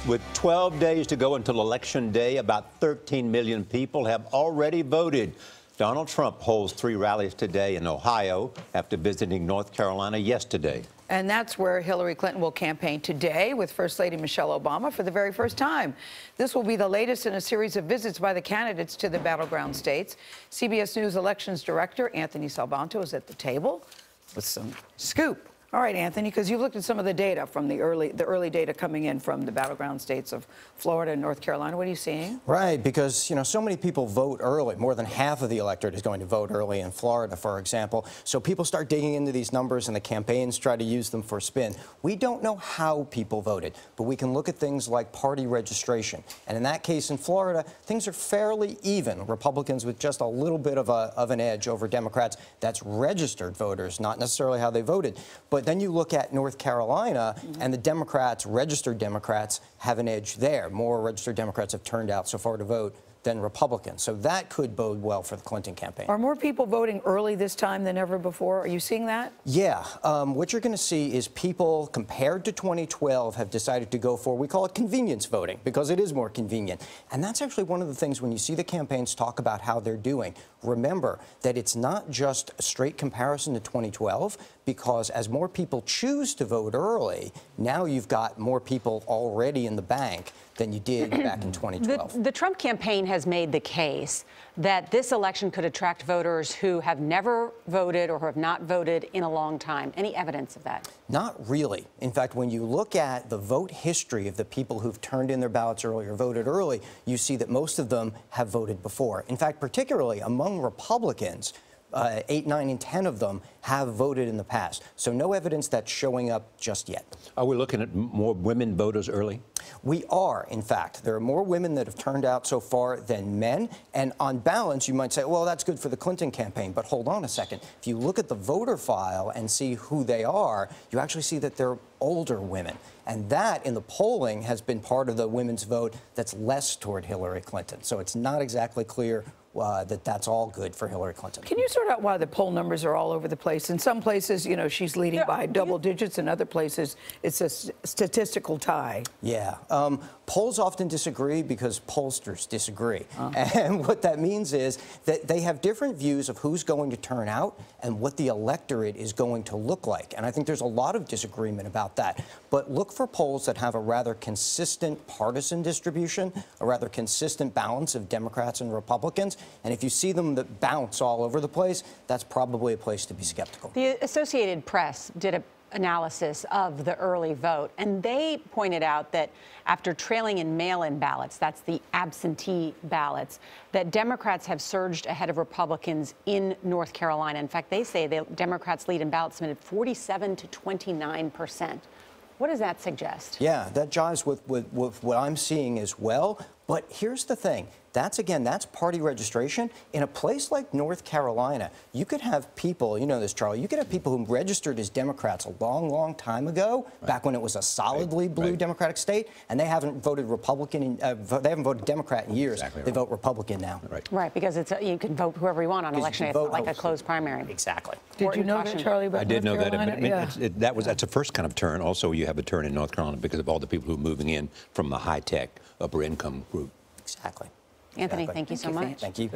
With 12 days to go until Election Day, about 13 million people have already voted. Donald Trump holds 3 rallies today in Ohio after visiting North Carolina yesterday. And that's where Hillary Clinton will campaign today with First Lady Michelle Obama for the very first time. This will be the latest in a series of visits by the candidates to the battleground states. CBS News elections director Anthony Salvanto is at the table with some scoop. All right, Anthony, because you looked at some of the data from the early data coming in from the battleground states of Florida and North Carolina. What are you seeing? Right, because, so many people vote early. More than half of the electorate is going to vote early in Florida, for example. So people start digging into these numbers and the campaigns try to use them for spin. We don't know how people voted, but we can look at things like party registration. And in that case in Florida, things are fairly even. Republicans with just a little bit of an edge over Democrats. That's registered voters, not necessarily how they voted. But then you look at North Carolina, and the Democrats, registered Democrats, have an edge there. More registered Democrats have turned out so far to vote than Republicans. So that could bode well for the Clinton campaign. Are more people voting early this time than ever before? Are you seeing that? Yeah. What you're going to see is people, compared to 2012, have decided to go for, we call it convenience voting, because it is more convenient. And that's actually one of the things when you see the campaigns talk about how they're doing. Remember that it's not just a straight comparison to 2012, because as more people choose to vote early, now you've got more people already in the bank than you did back in 2012. The Trump campaign has made the case that this election could attract voters who have never voted or who have not voted in a long time. Any evidence of that? Not really. In fact, when you look at the vote history of the people who've turned in their ballots early or voted early, you see that most of them have voted before. In fact, particularly among Republicans, 8, 9, and 10 of them have voted in the past. So no evidence that's showing up just yet. Are we looking at more women voters early? We are, in fact. There are more women that have turned out so far than men. And on balance, you might say, well, that's good for the Clinton campaign. But hold on a second. If you look at the voter file and see who they are, you actually see that they're older women. And that, in the polling, has been part of the women's vote that's less toward Hillary Clinton. So it's not exactly clear that that's all good for Hillary Clinton. Can you sort out why the poll numbers are all over the place? In some places, she's leading by double digits. In other places, it's a statistical tie. Yeah. Polls often disagree because pollsters disagree. And what that means is that they have different views of who's going to turn out and what the electorate is going to look like. And I think there's a lot of disagreement about that. But look for polls that have a rather consistent partisan distribution, a rather consistent balance of Democrats and Republicans. And if you see them that bounce all over the place, that's probably a place to be skeptical. The Associated Press did an analysis of the early vote, and they pointed out that after trailing in mail-in ballots, that's the absentee ballots, that Democrats have surged ahead of Republicans in North Carolina. In fact, they say the Democrats lead in ballots submitted 47 to 29%. What does that suggest? Yeah, that jives with what I'm seeing as well. But here's the thing. That's party registration. In a place like North Carolina, you could have people, you know this, Charlie, you could have people who registered as Democrats a long, long time ago, back when it was a solidly blue Democratic state, and they haven't voted Republican, they haven't voted Democrat in years. Exactly they vote Republican now. Right, because you can vote whoever you want on election day. It's like a closed primary. Exactly. Did you know that, Charlie, about I did know North Carolina? that. That's a first kind of turn. Also, you have a turn in North Carolina because of all the people who are moving in from the high-tech, upper-income group. Exactly. Anthony, thank you so much. Thank you.